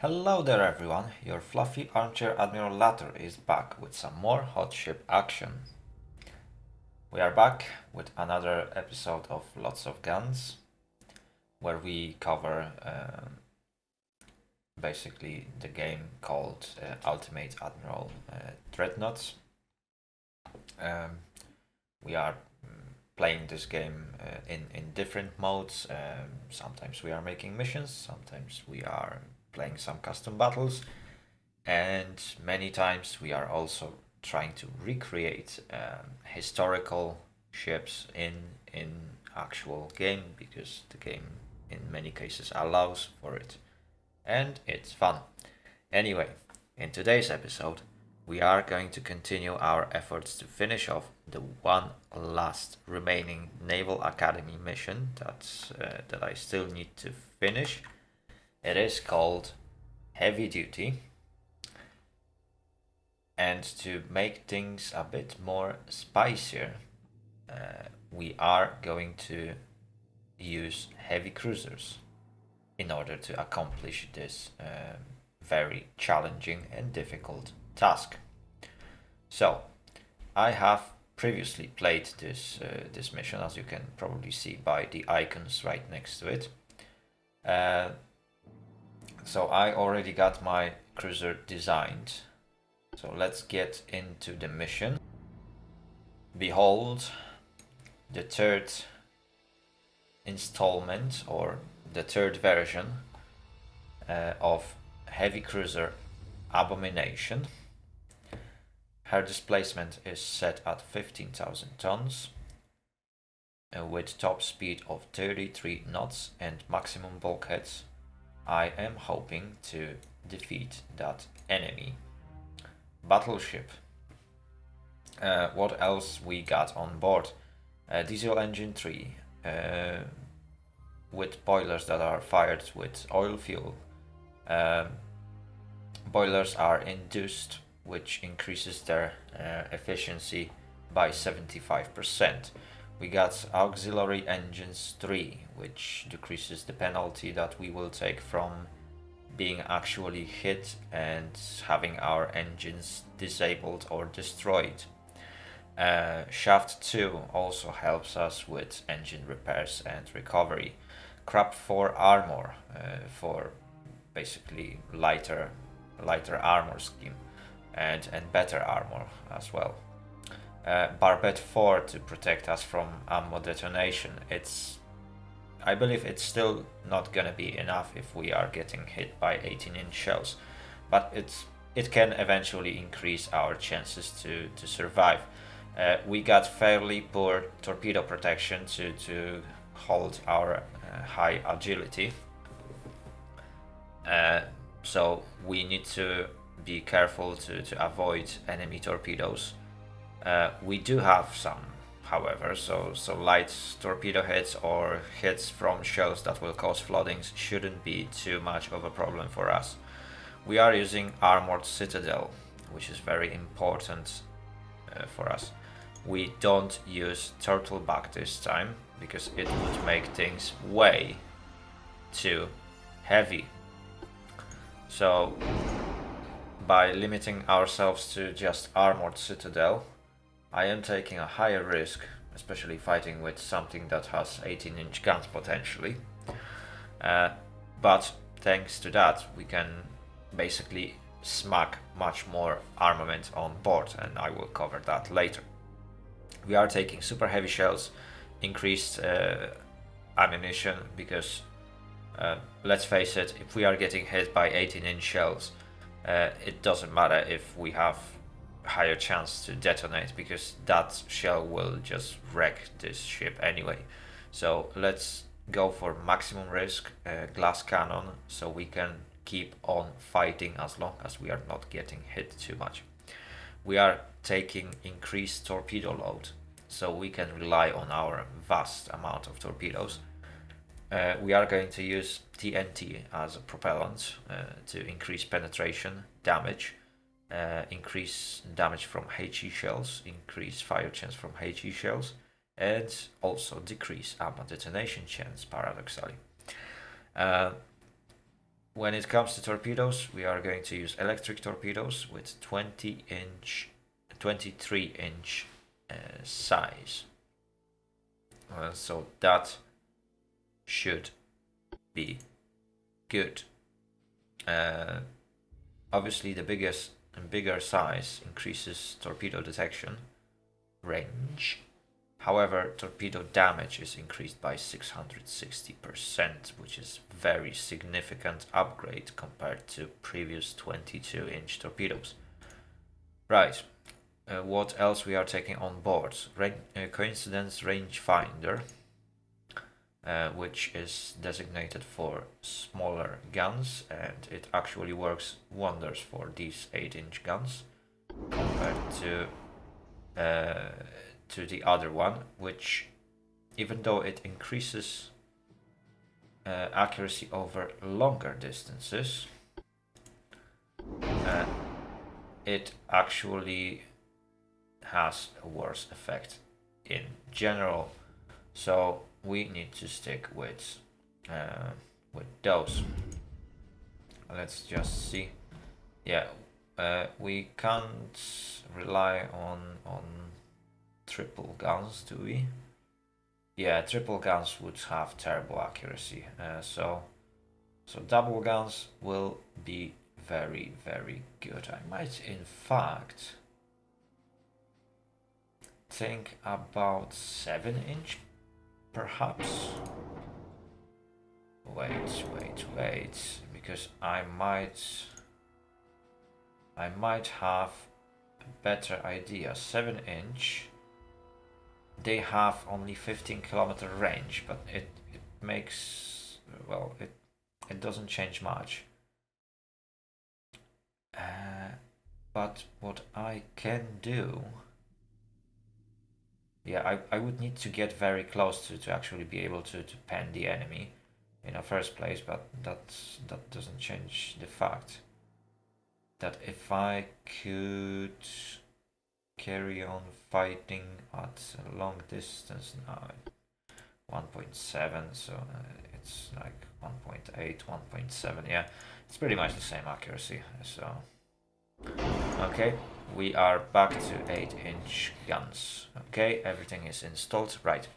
Hello there everyone, your fluffy armchair Admiral Latter is back with some more hot ship action. We are back with another episode of Lots of Guns, where we cover basically the game called Ultimate Admiral Dreadnoughts. We are playing this game in different modes. Sometimes we are making missions, sometimes we are playing some custom battles, and many times we are also trying to recreate historical ships in actual game, because the game in many cases allows for it, and it's fun. Anyway, in today's episode we are going to continue our efforts to finish off the one last remaining Naval Academy mission that I still need to finish. It is called Heavy Duty. And to make things a bit more spicier, we are going to use heavy cruisers in order to accomplish this very challenging and difficult task. So, I have previously played this mission, as you can probably see by the icons right next to it. So I already got my cruiser designed. So let's get into the mission. Behold the third installment, or the third version of heavy cruiser Abomination. Her displacement is set at 15,000 tons with top speed of 33 knots and maximum bulkheads. I am hoping to defeat that enemy battleship. What else we got on board? Diesel engine 3 with boilers that are fired with oil fuel. Boilers are induced, which increases their efficiency by 75%. We got auxiliary engines 3, which decreases the penalty that we will take from being actually hit and having our engines disabled or destroyed. Shaft 2 also helps us with engine repairs and recovery. Crab 4 armor for basically lighter armor scheme and better armor as well. Barbette 4 to protect us from ammo detonation. I believe it's still not gonna be enough if we are getting hit by 18-inch shells, but it can eventually increase our chances to survive. We got fairly poor torpedo protection to hold our high agility, so we need to be careful to avoid enemy torpedoes. We do have some, however, so light torpedo hits or hits from shells that will cause floodings shouldn't be too much of a problem for us. We are using armored citadel, which is very important for us. We don't use turtleback this time because it would make things way too heavy. So by limiting ourselves to just armored citadel, I am taking a higher risk, especially fighting with something that has 18-inch guns potentially. But thanks to that, we can basically smack much more armament on board, and I will cover that later. We are taking super heavy shells, increased ammunition, because let's face it, if we are getting hit by 18-inch shells, it doesn't matter if we have higher chance to detonate, because that shell will just wreck this ship anyway. So let's go for maximum risk glass cannon, so we can keep on fighting as long as we are not getting hit too much. We are taking increased torpedo load, so we can rely on our vast amount of torpedoes. We are going to use TNT as a propellant to increase penetration damage, increase damage from HE shells, increase fire chance from HE shells, and also decrease ammo detonation chance, paradoxally. when it comes to torpedoes, we are going to use electric torpedoes with 23-inch size. So that should be good. Obviously, the bigger size increases torpedo detection range. However, torpedo damage is increased by 660%, which is very significant upgrade compared to previous 22-inch torpedoes. Right, what else we are taking on board? Coincidence rangefinder, which is designated for smaller guns, and it actually works wonders for these 8-inch guns compared to the other one, which, even though it increases accuracy over longer distances, it actually has a worse effect in general. So we need to stick with those. Let's just see. Yeah, we can't rely on triple guns, do we? Yeah, triple guns would have terrible accuracy. So double guns will be very, very good. I might, in fact, think about 7-inch, perhaps. Wait, because I might have a better idea. 7-inch. They have only 15-kilometer range, but it makes, well, it doesn't change much. But what I can do, yeah, I would need to get very close to actually be able to pen the enemy in the first place, but that doesn't change the fact that if I could carry on fighting at a long distance now, 1.7, so it's like 1.8, 1.7, yeah, it's pretty much the same accuracy. So okay, we are back to 8-inch guns. Okay, everything is installed, right?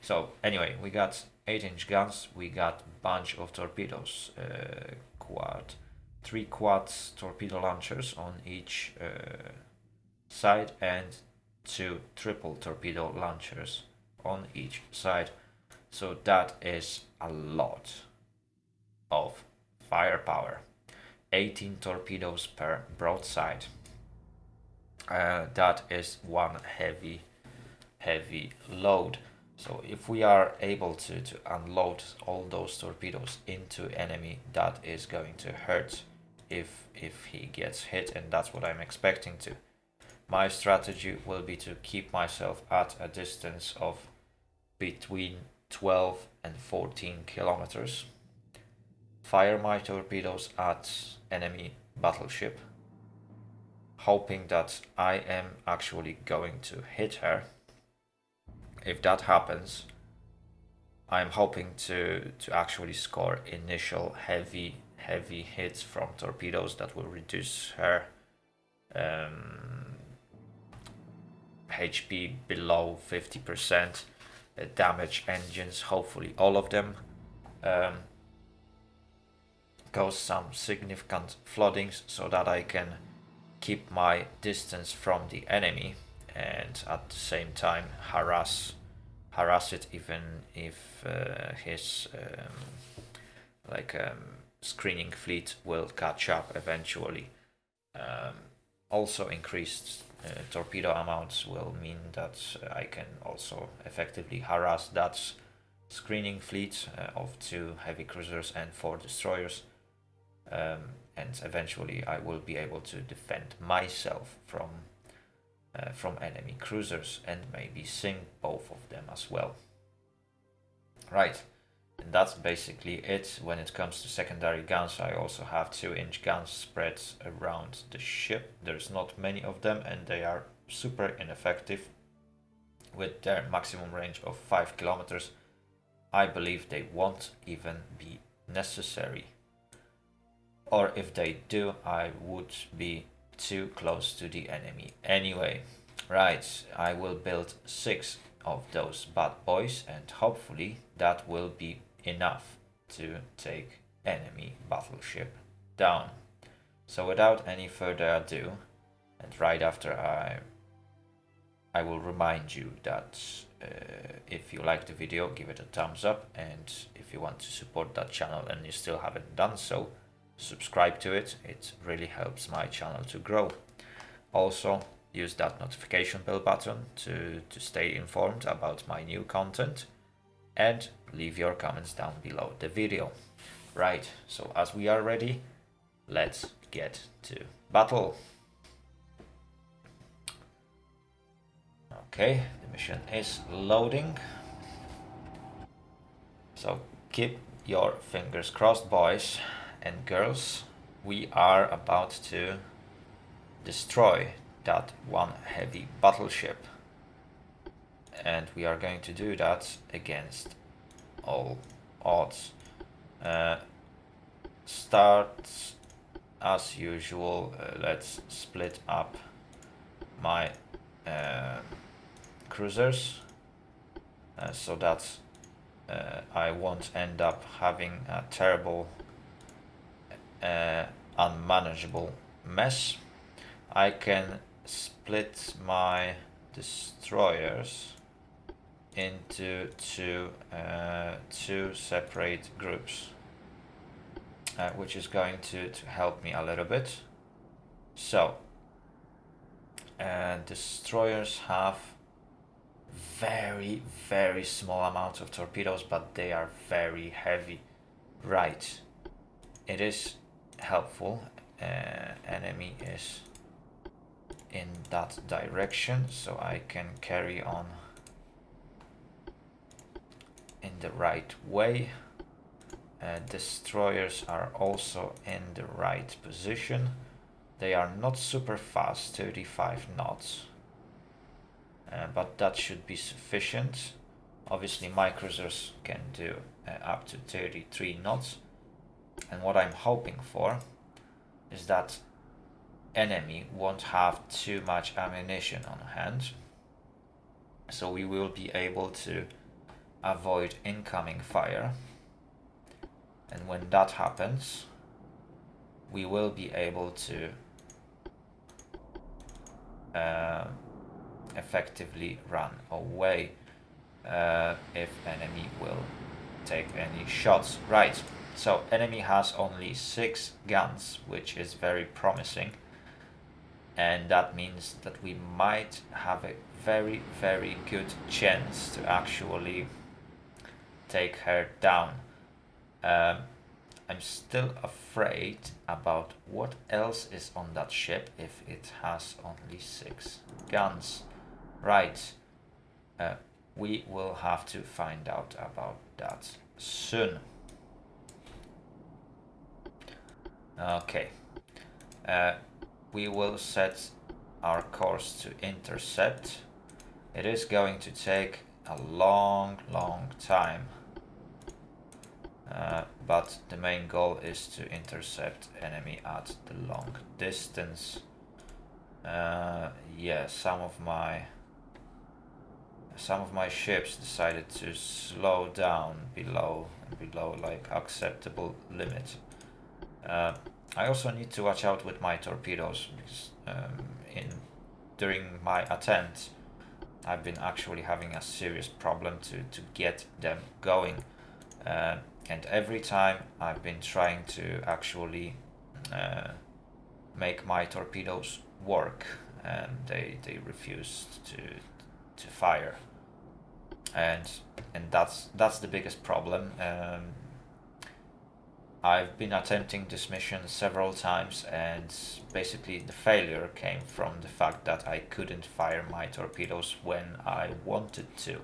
So anyway, we got 8-inch guns, we got bunch of torpedoes, 3 quads torpedo launchers on each side and 2 triple torpedo launchers on each side. So that is a lot of firepower. 18 torpedoes per broadside. That is one heavy load. So if we are able to unload all those torpedoes into enemy, that is going to hurt if he gets hit, and that's what I'm expecting to. My strategy will be to keep myself at a distance of between 12 and 14 kilometers. Fire my torpedoes at enemy battleship, hoping that I am actually going to hit her. If that happens, I'm hoping to actually score initial heavy hits from torpedoes that will reduce her HP below 50%, damage engines, hopefully all of them, cause some significant floodings so that I can keep my distance from the enemy and at the same time harass it, even if his screening fleet will catch up eventually. Also increased torpedo amounts will mean that I can also effectively harass that screening fleet of 2 heavy cruisers and 4 destroyers, and eventually I will be able to defend myself from enemy cruisers and maybe sink both of them as well. Right, and that's basically it. When it comes to secondary guns, I also have 2-inch guns spread around the ship. There's not many of them and they are super ineffective with their maximum range of 5 kilometers. I believe they won't even be necessary. or if they do, I would be too close to the enemy anyway. Right, I will build 6 of those bad boys, and hopefully that will be enough to take enemy battleship down. So without any further ado, and right after I will remind you that if you like the video, give it a thumbs up, and if you want to support that channel and you still haven't done so, subscribe to it. It really helps my channel to grow. Also, use that notification bell button to stay informed about my new content, and leave your comments down below the video. Right, so as we are ready, let's get to battle. Okay, the mission is loading. So keep your fingers crossed, boys and girls. We are about to destroy that one heavy battleship. And we are going to do that against all odds. Start as usual. Let's split up my cruisers so that I won't end up having a terrible unmanageable mess. I can split my destroyers into two separate groups, which is going to help me a little bit. So destroyers have very small amount of torpedoes, but they are very heavy. Right, it is helpful. Enemy is in that direction, so I can carry on in the right way. Destroyers are also in the right position. They are not super fast, 35 knots, but that should be sufficient. Obviously my cruisers can do up to 33 knots, and what I'm hoping for is that enemy won't have too much ammunition on hand, so we will be able to avoid incoming fire, and when that happens we will be able to effectively run away if enemy will take any shots. Right, so enemy has only 6 guns, which is very promising, and that means that we might have a very good chance to actually take her down. I'm still afraid about what else is on that ship if it has only 6 guns. Right, we will have to find out about that soon. Okay, we will set our course to intercept. It is going to take a long time, but the main goal is to intercept enemy at the long distance. Yeah, some of my ships decided to slow down below like acceptable limit. I also need to watch out with my torpedoes, because during my attempt I've been actually having a serious problem to get them going, and every time I've been trying to actually make my torpedoes work, and they refused to fire, and that's the biggest problem. I've been attempting this mission several times, and basically the failure came from the fact that I couldn't fire my torpedoes when I wanted to,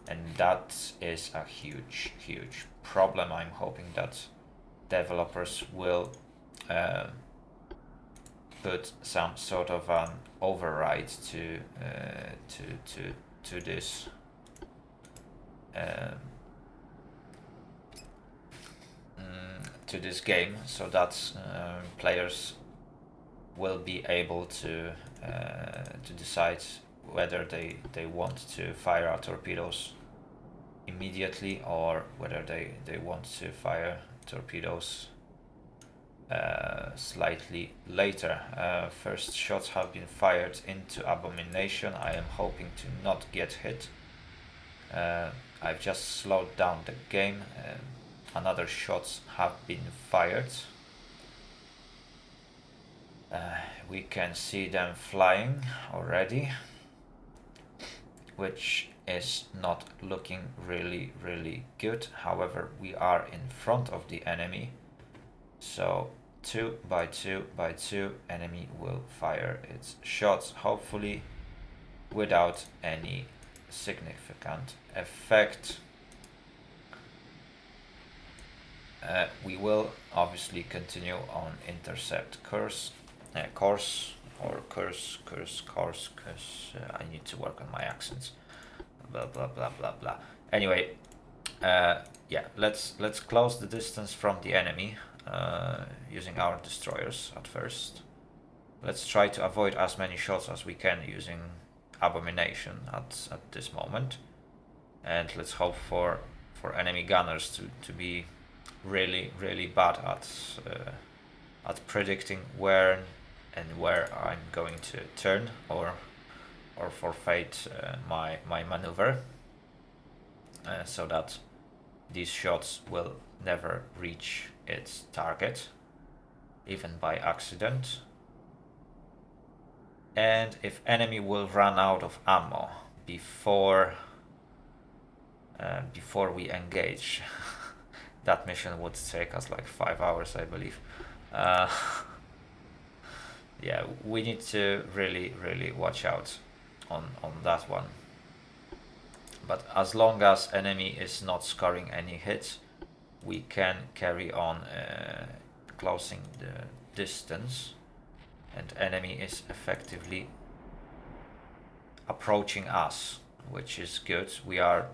and that is a huge problem. I'm hoping that developers will put some sort of an override to this. to this game, so that players will be able to decide whether they want to fire our torpedoes immediately or whether they want to fire torpedoes slightly later. First shots have been fired into Abomination. I am hoping to not get hit. I've just slowed down the game. Another shots have been fired. We can see them flying already, which is not looking really good. However, we are in front of the enemy, so 2 by 2 by 2 enemy will fire its shots, hopefully without any significant effect. We will obviously continue on intercept course. I need to work on my accents. Blah blah blah blah blah. Anyway, yeah, let's close the distance from the enemy using our destroyers at first. Let's try to avoid as many shots as we can using Abomination at this moment, and let's hope for enemy gunners to be really bad at predicting where I'm going to turn or forfeit my maneuver, so that these shots will never reach its target, even by accident. And if enemy will run out of ammo before we engage, that mission would take us like 5 hours, I believe. Yeah, we need to really watch out on that one. But as long as enemy is not scoring any hits, we can carry on closing the distance, and enemy is effectively approaching us, which is good. We are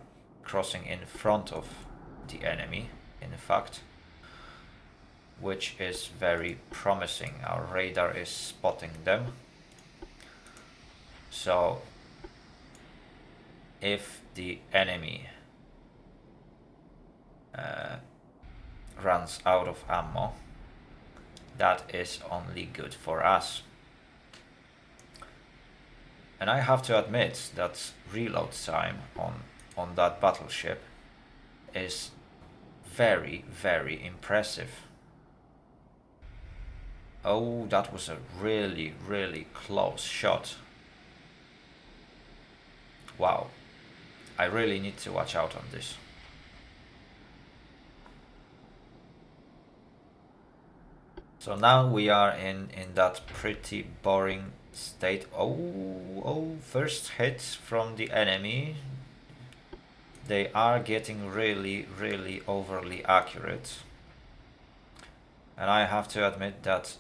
crossing in front of the enemy, in fact, which is very promising. Our radar is spotting them. So if the enemy runs out of ammo, that is only good for us. And I have to admit that reload time on that battleship is very impressive. Oh, that was a really close shot. Wow, I really need to watch out on this. So now we are in that pretty boring state. Oh, first hits from the enemy. They are getting really overly accurate. And I have to admit that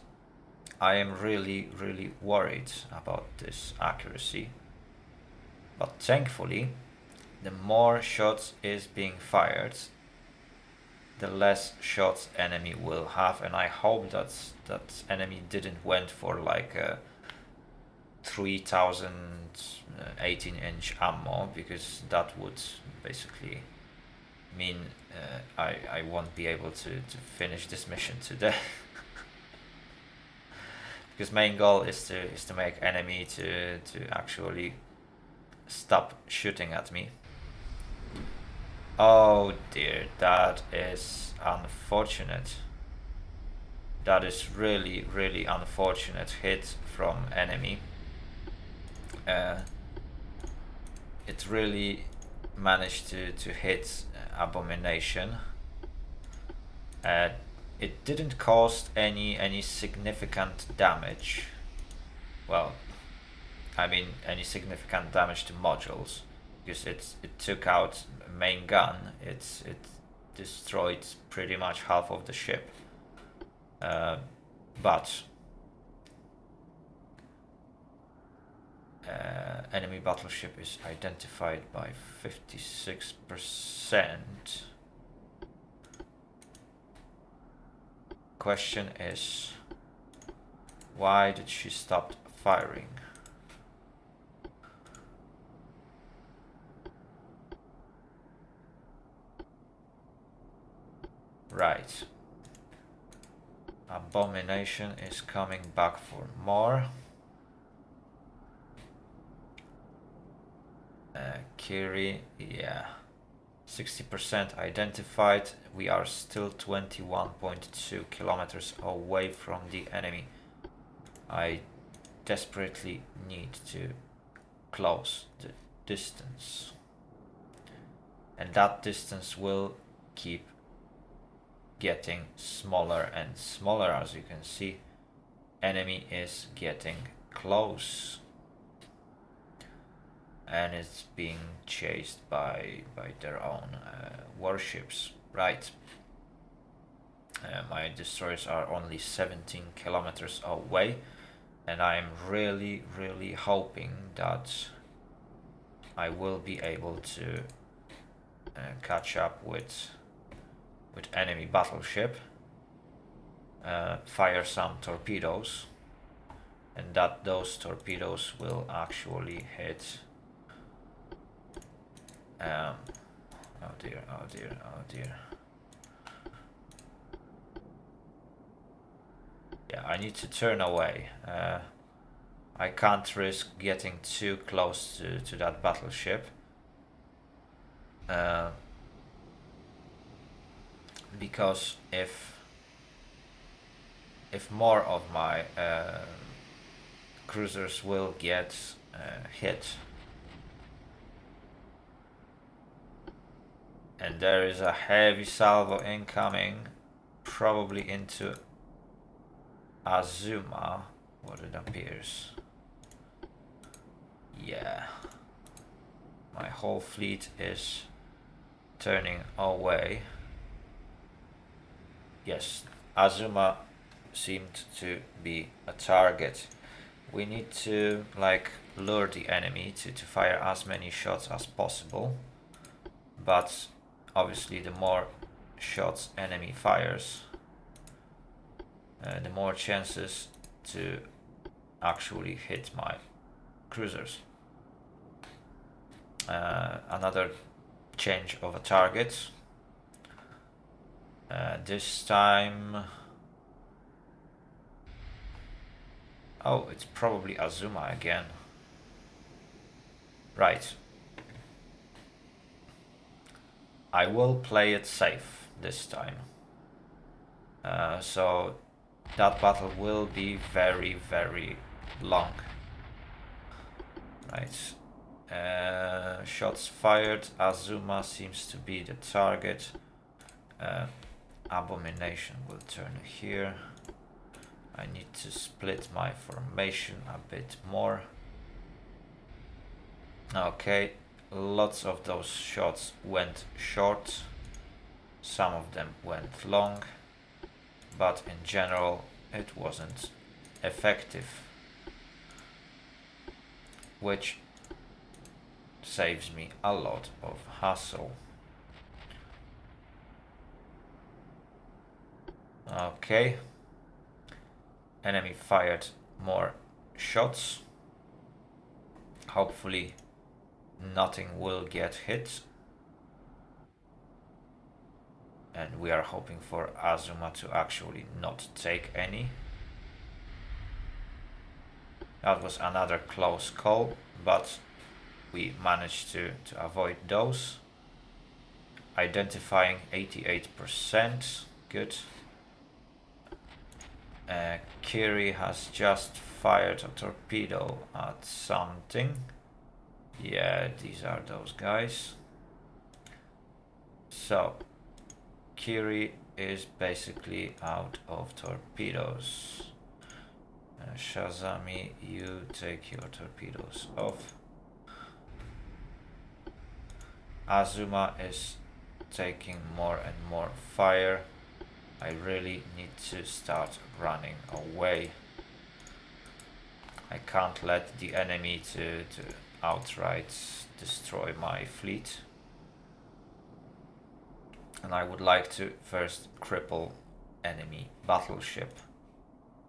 I am really worried about this accuracy. But thankfully, the more shots is being fired, the less shots enemy will have, and I hope that enemy didn't went for like a 3000 18-inch ammo, because that would basically mean I won't be able to finish this mission today. Because main goal is to make enemy to actually stop shooting at me. Oh dear, that is unfortunate. That is really unfortunate hit from enemy. It really managed to hit Abomination. It didn't cause any significant damage. Well, I mean any significant damage to modules, because it took out main gun. It destroyed pretty much half of the ship. But enemy battleship is identified by 56%. question is, why did she stop firing? Right. Abomination is coming back for more. Kiri, yeah. 60% identified. We are still 21.2 kilometers away from the enemy. I desperately need to close the distance. And that distance will keep getting smaller and smaller. As you can see, enemy is getting close. And it's being chased by their own warships. Right. My destroyers are only 17 kilometers away, and I'm really hoping that I will be able to catch up with enemy battleship, fire some torpedoes, and that those torpedoes will actually hit. Oh dear. Yeah, I need to turn away. I can't risk getting too close to that battleship. Because if more of my cruisers will get hit, and there is a heavy salvo incoming, probably into Azuma, what it appears. Yeah, my whole fleet is turning away. Yes, Azuma seemed to be a target. We need to lure the enemy to fire as many shots as possible, but obviously the more shots enemy fires, the more chances to actually hit my cruisers. Another change of a target. This time, oh, it's probably Azuma again. Right. I will play it safe this time. So that battle will be very long. Right. Shots fired. Azuma seems to be the target. Abomination will turn here. I need to split my formation a bit more. Okay, lots of those shots went short. Some of them went long, but in general it wasn't effective, which saves me a lot of hassle. Okay, enemy fired more shots. Hopefully nothing will get hit, and we are hoping for Azuma to actually not take any. That was another close call, but we managed to avoid those. Identifying 88%, good. Kiri has just fired a torpedo at something. Yeah, these are those guys. So Kiri is basically out of torpedoes. Shazami, you take your torpedoes off. Azuma is taking more and more fire. I really need to start running away. I can't let the enemy to outright destroy my fleet. And I would like to first cripple enemy battleship.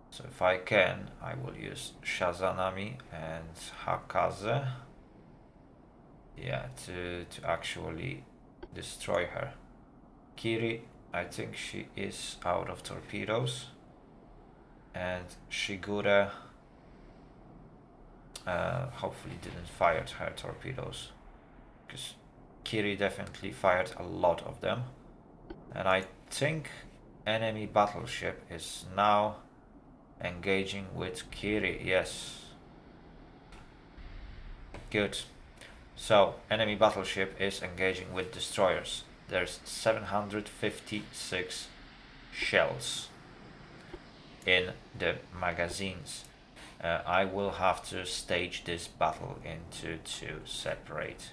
So if I can, I will use Shazanami and Hakaze, yeah, to actually destroy her. Kiri, I think she is out of torpedoes, and Shigure hopefully didn't fire her torpedoes, because Kiri definitely fired a lot of them. And I think enemy battleship is now engaging with Kiri. Yes, good. So enemy battleship is engaging with destroyers. There's 756 shells in the magazines. I will have to stage this battle into two separate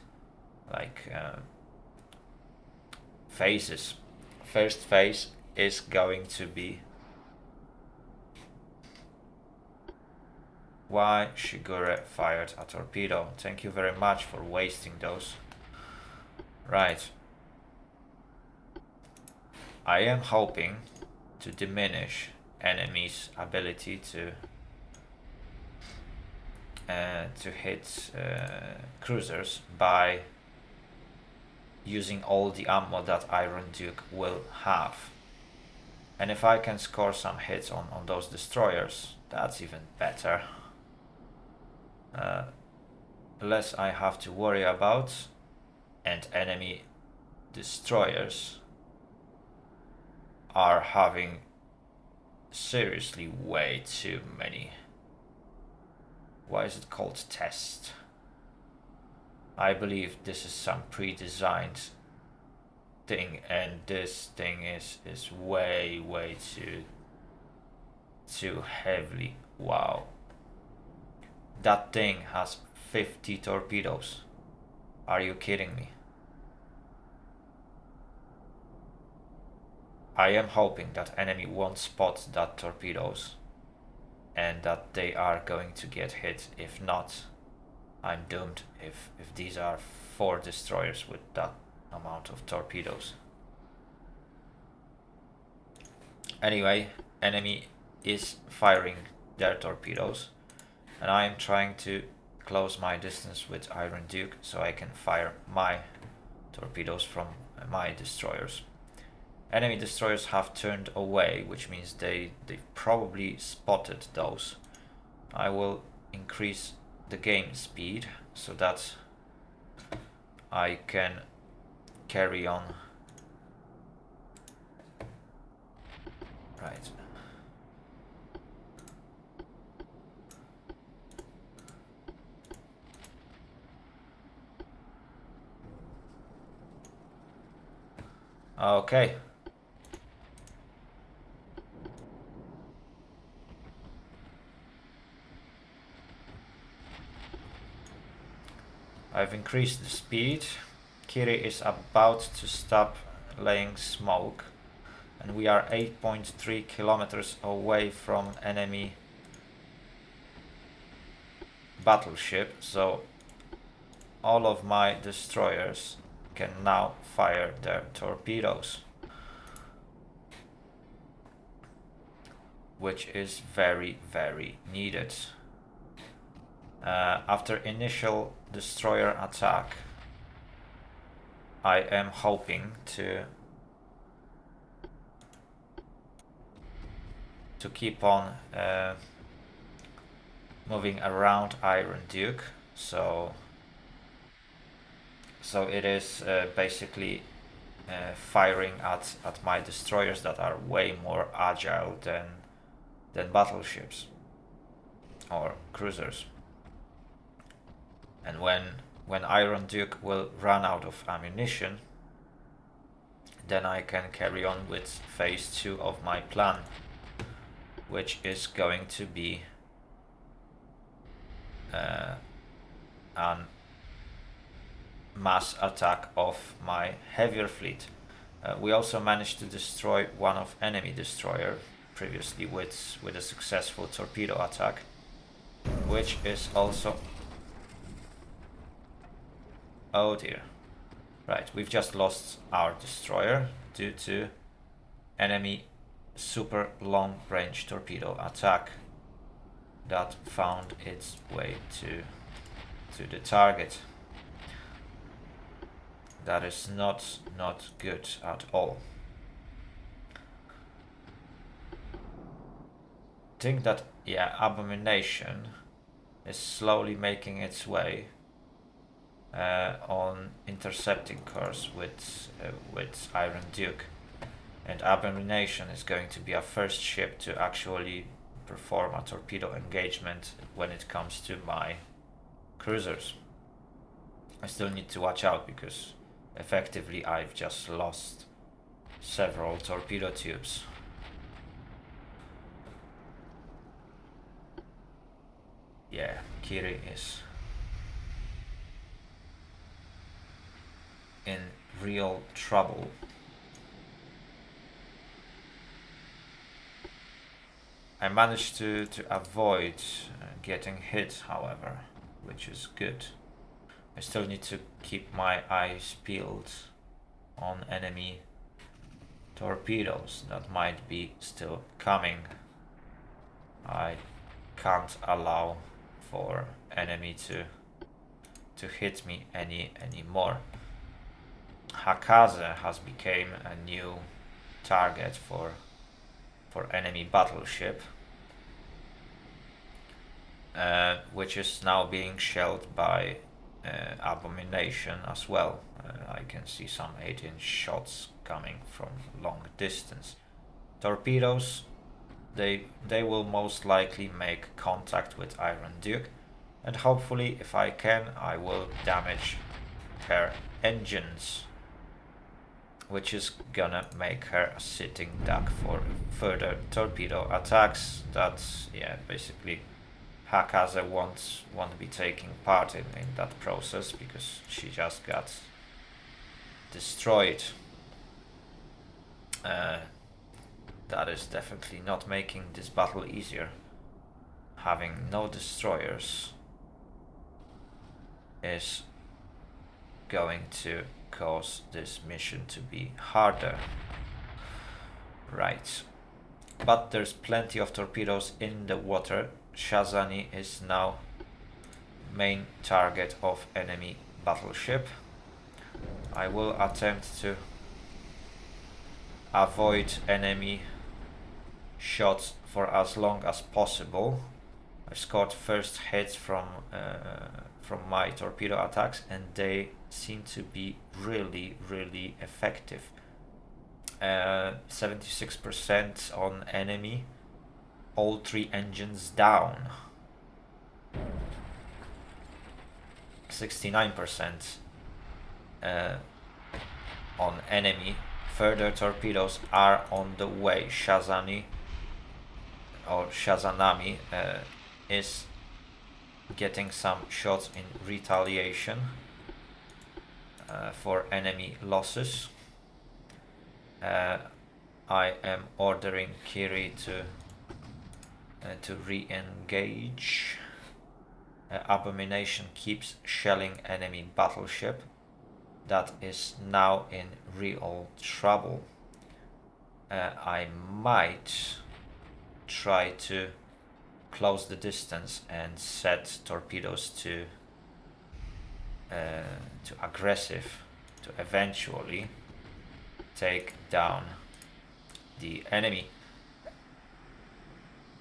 phases. First phase is going to be why Shigure fired a torpedo. Thank you very much for wasting those. Right. I am hoping to diminish enemies' ability to hit cruisers by using all the ammo that Iron Duke will have. And if I can score some hits on those destroyers, that's even better. Less I have to worry about, and enemy destroyers are having seriously way too many. Why is it called test? I believe this is some pre-designed thing, and this thing is way too heavily. Wow. That thing has 50 torpedoes. Are you kidding me? I am hoping that enemy won't spot that torpedoes and that they are going to get hit. If not, I'm doomed if these are 4 destroyers with that amount of torpedoes. Anyway, enemy is firing their torpedoes, and I am trying to close my distance with Iron Duke so I can fire my torpedoes from my destroyers. Enemy destroyers have turned away, which means they probably spotted those. I will increase the game speed so that I can carry on. Right. Okay. I've increased the speed. Kiri is about to stop laying smoke, and we are 8.3 kilometers away from enemy battleship, so all of my destroyers can now fire their torpedoes, which is very needed. After initial destroyer attack, I am hoping to keep on moving around Iron Duke, so it is basically firing at my destroyers that are way more agile than battleships or cruisers. And when Iron Duke will run out of ammunition, then I can carry on with phase 2 of my plan, which is going to be an mass attack of my heavier fleet. We also managed to destroy one of enemy destroyer previously with a successful torpedo attack, which is also... Oh dear. Right, we've just lost our destroyer due to enemy super long range torpedo attack that found its way to the target. That is not good at all. Think that, yeah, Abomination is slowly making its way on intercepting course with Iron Duke, and Abomination is going to be our first ship to actually perform a torpedo engagement when it comes to my cruisers. I still need to watch out because effectively I've just lost several torpedo tubes. Yeah, Kiri is in real trouble. I managed to avoid getting hit, however, which is good. I still need to keep my eyes peeled on enemy torpedoes that might be still coming. I can't allow for enemy to hit me anymore. Hakaze has become a new target for enemy battleship, which is now being shelled by Abomination as well. I can see some 8-inch shots coming from long distance. Torpedoes, they will most likely make contact with Iron Duke, and hopefully, if I can, I will damage her engines, which is gonna make her a sitting duck for further torpedo attacks. That's, yeah, basically Hakaze won't be taking part in that process because she just got destroyed. That is definitely not making this battle easier. Having no destroyers is going to cause this mission to be harder. Right. But there's plenty of torpedoes in the water. Shazani is now main target of enemy battleship. I will attempt to avoid enemy shots for as long as possible. I've scored first hits from my torpedo attacks, and they seem to be really effective. 76% on enemy, all 3 engines down. 69% on enemy. Further torpedoes are on the way. Shazani or Shazanami is getting some shots in retaliation for enemy losses. I am ordering Kiri to re-engage. Abomination keeps shelling enemy battleship that is now in real trouble. I might try to close the distance and set torpedoes to aggressive to eventually take down the enemy.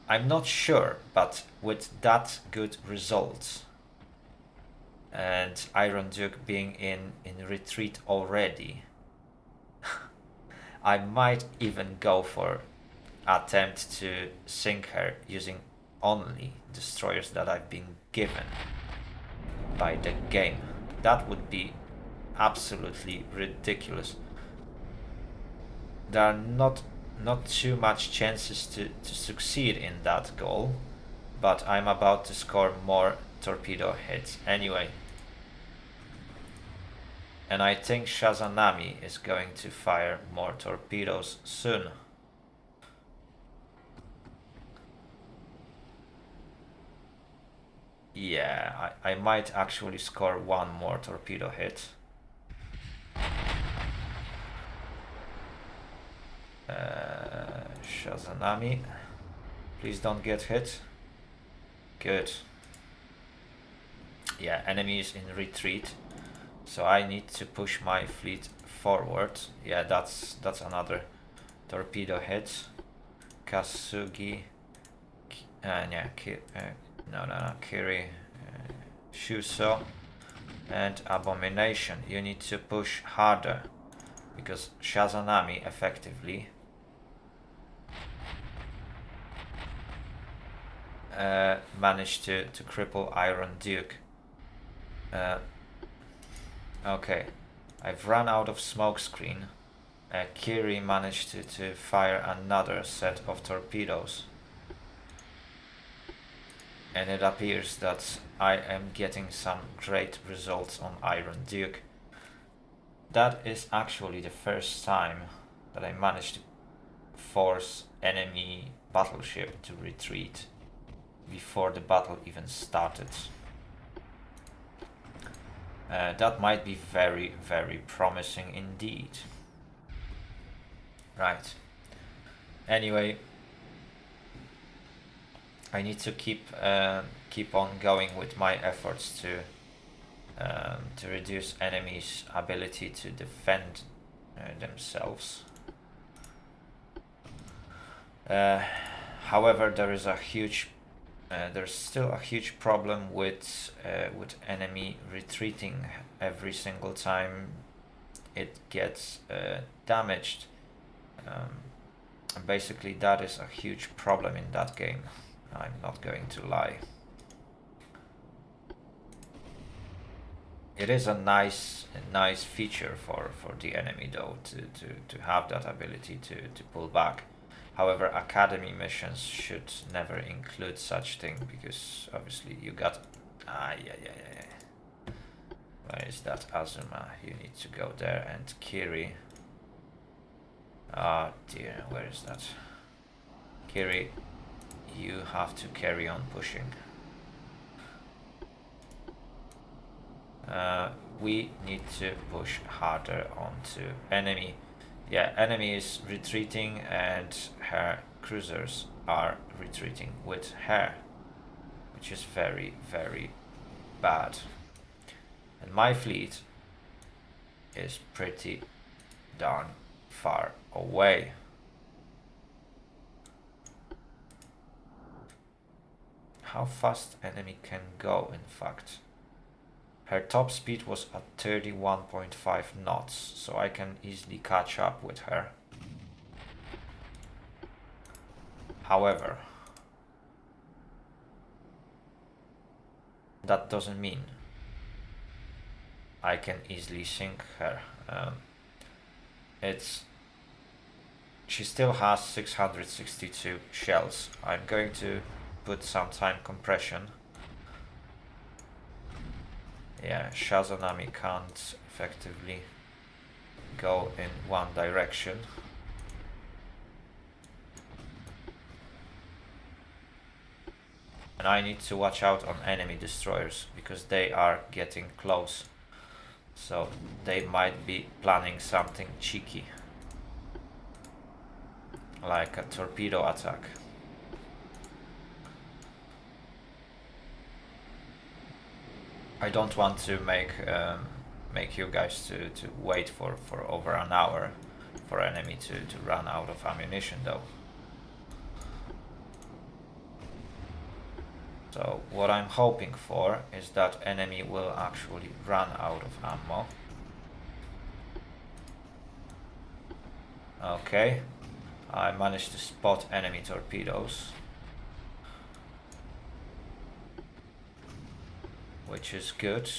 I'm not sure, but with that good results and Iron Duke being in retreat already, I might even go for attempt to sink her using only destroyers that I've been given by the game. That would be absolutely ridiculous. There are not too much chances to succeed in that goal, but I'm about to score more torpedo hits anyway. And I think Shazanami is going to fire more torpedoes soon. Yeah, I might actually score one more torpedo hit. Shazanami, please don't get hit. Good. Yeah, enemy is in retreat, so I need to push my fleet forward. Yeah, that's another torpedo hit. Kasugi, yeah, Kiri, Shuso, and Abomination. You need to push harder, because Shazanami effectively managed to cripple Iron Duke. Okay, I've run out of smokescreen. Kiri managed to fire another set of torpedoes, and it appears that I am getting some great results on Iron Duke. That is actually the first time that I managed to force enemy battleship to retreat before the battle even started. That might be very, very promising indeed. Right. Anyway, I need to keep on going with my efforts to reduce enemies' ability to defend themselves. However, there's still a huge problem with enemy retreating every single time it gets damaged. Basically, that is a huge problem in that game. I'm not going to lie. It is a nice feature for the enemy, though, to have that ability to pull back. However, academy missions should never include such thing, because obviously you got... Where is that Azuma? You need to go there, and Kiri. Ah dear, where is that? Kiri, you have to carry on pushing. We need to push harder onto enemy. Yeah, enemy is retreating and her cruisers are retreating with her, which is very, very bad. And my fleet is pretty darn far away. How fast enemy can go, in fact. Her top speed was at 31.5 knots, so I can easily catch up with her. However, that doesn't mean I can easily sink her. She still has 662 shells. I'm going to put some time compression. Yeah, Shazanami can't effectively go in one direction. And I need to watch out on enemy destroyers, because they are getting close. So they might be planning something cheeky, like a torpedo attack. I don't want to make you guys to wait for over an hour for enemy to run out of ammunition, though. So what I'm hoping for is that enemy will actually run out of ammo. Okay, I managed to spot enemy torpedoes, which is good.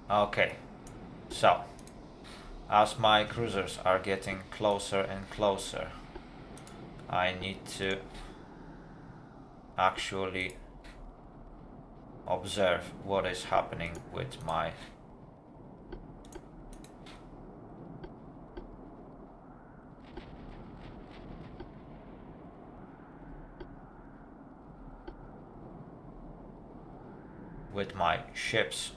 Okay, so as my cruisers are getting closer and closer, I need to actually observe what is happening with my ships,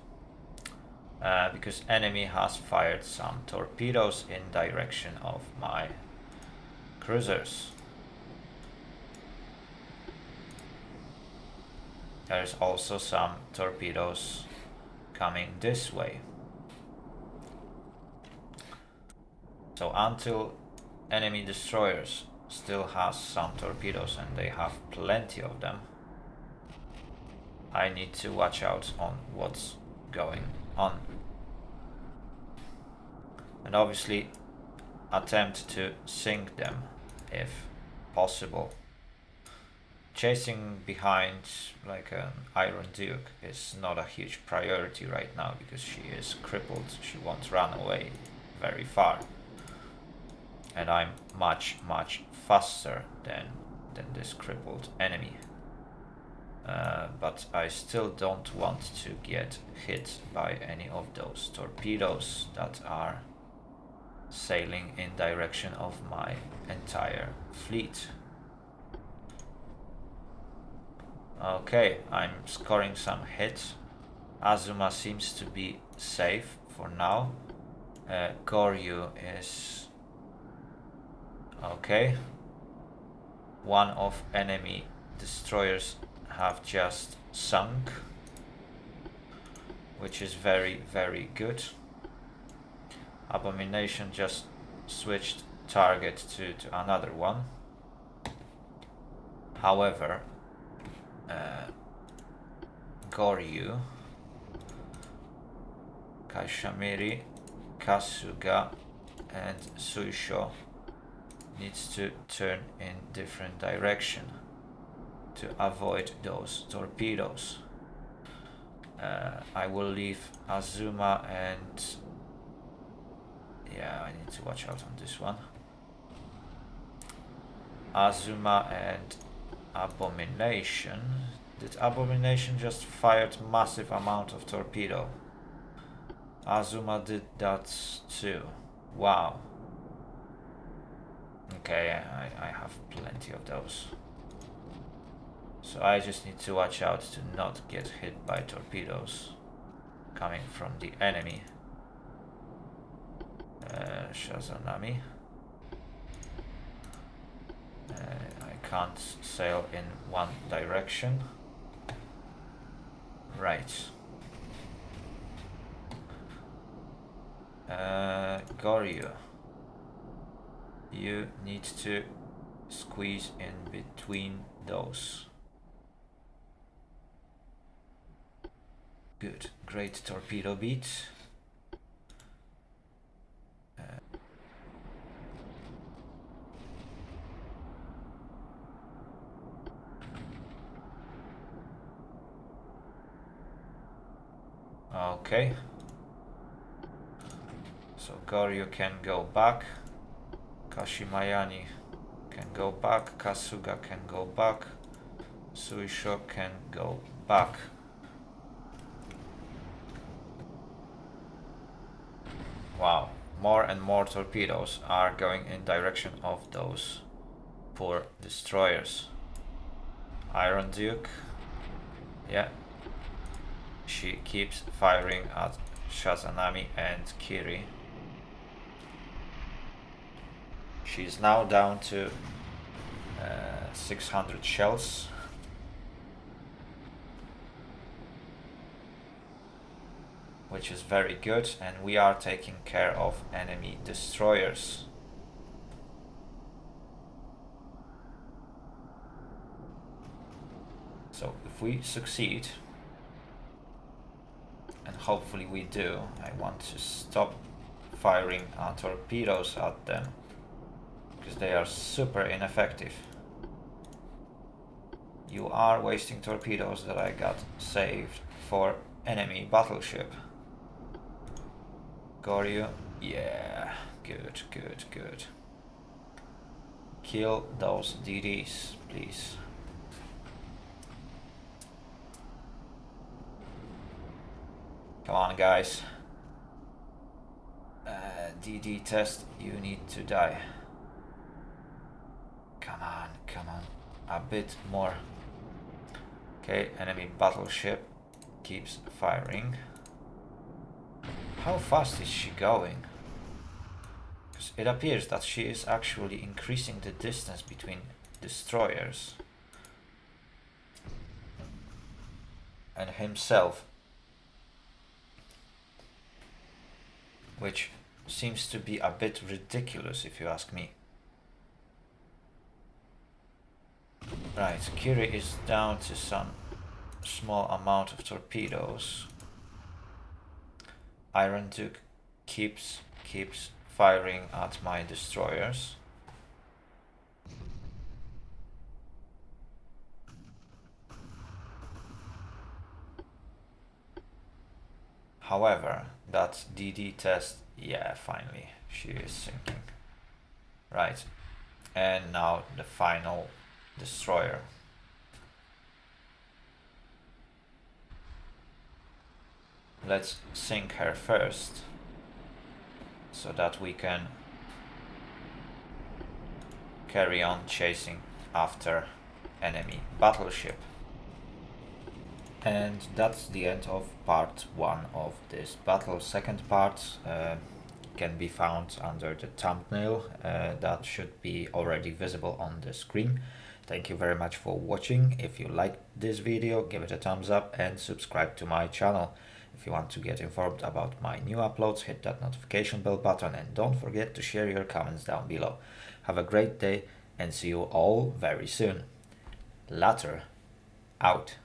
because enemy has fired some torpedoes in direction of my cruisers. There's also some torpedoes coming this way. So until enemy destroyers still has some torpedoes, and they have plenty of them, I need to watch out on what's going on. And obviously attempt to sink them if possible. Chasing behind like an Iron Duke is not a huge priority right now because she is crippled. She won't run away very far. And I'm much faster than this crippled enemy. But I still don't want to get hit by any of those torpedoes that are sailing in direction of my entire fleet. Okay, I'm scoring some hits. Azuma seems to be safe for now. Goryu is okay. One of enemy destroyers have just sunk, which is very good. Abomination just switched target to another one. However, Goryu, Kaishamiri, Kasuga and Suisho needs to turn in different direction to avoid those torpedoes. I will leave Azuma and yeah, I need to watch out on this one. Azuma and Abomination. Did Abomination just fired massive amount of torpedo? Azuma did that too. Wow. Okay, I have plenty of those. So I just need to watch out to not get hit by torpedoes coming from the enemy. Shazanami. I can't sail in one direction. Right. Goryu, you need to squeeze in between those. Good, great torpedo beat. Okay. So Goryu can go back. Kashimayani can go back. Kasuga can go back. Suisho can go back. Wow, more and more torpedoes are going in direction of those poor destroyers. Iron Duke, yeah, she keeps firing at Shazanami and Kiri. She's now down to 600 shells. Which is very good, and we are taking care of enemy destroyers. So if we succeed, and hopefully we do, I want to stop firing torpedoes at them because they are super ineffective. You are wasting torpedoes that I got saved for enemy battleship. Goryu, yeah, good. Kill those DDs, please. Come on, guys. DD test, you need to die. Come on, come on. A bit more. Okay, enemy battleship keeps firing. How fast is she going? Because it appears that she is actually increasing the distance between destroyers and himself, which seems to be a bit ridiculous if you ask me. Right, Curie is down to some small amount of torpedoes. Iron Duke keeps firing at my destroyers. However, that DD test, yeah, finally, she is sinking. Right, and now the final destroyer. Let's sink her first, so that we can carry on chasing after enemy battleship. And that's the end of part 1 of this battle. Second part can be found under the thumbnail that should be already visible on the screen. Thank you very much for watching. If you liked this video, give it a thumbs up and subscribe to my channel. If you want to get informed about my new uploads, hit that notification bell button and don't forget to share your comments down below. Have a great day and see you all very soon. Later, out.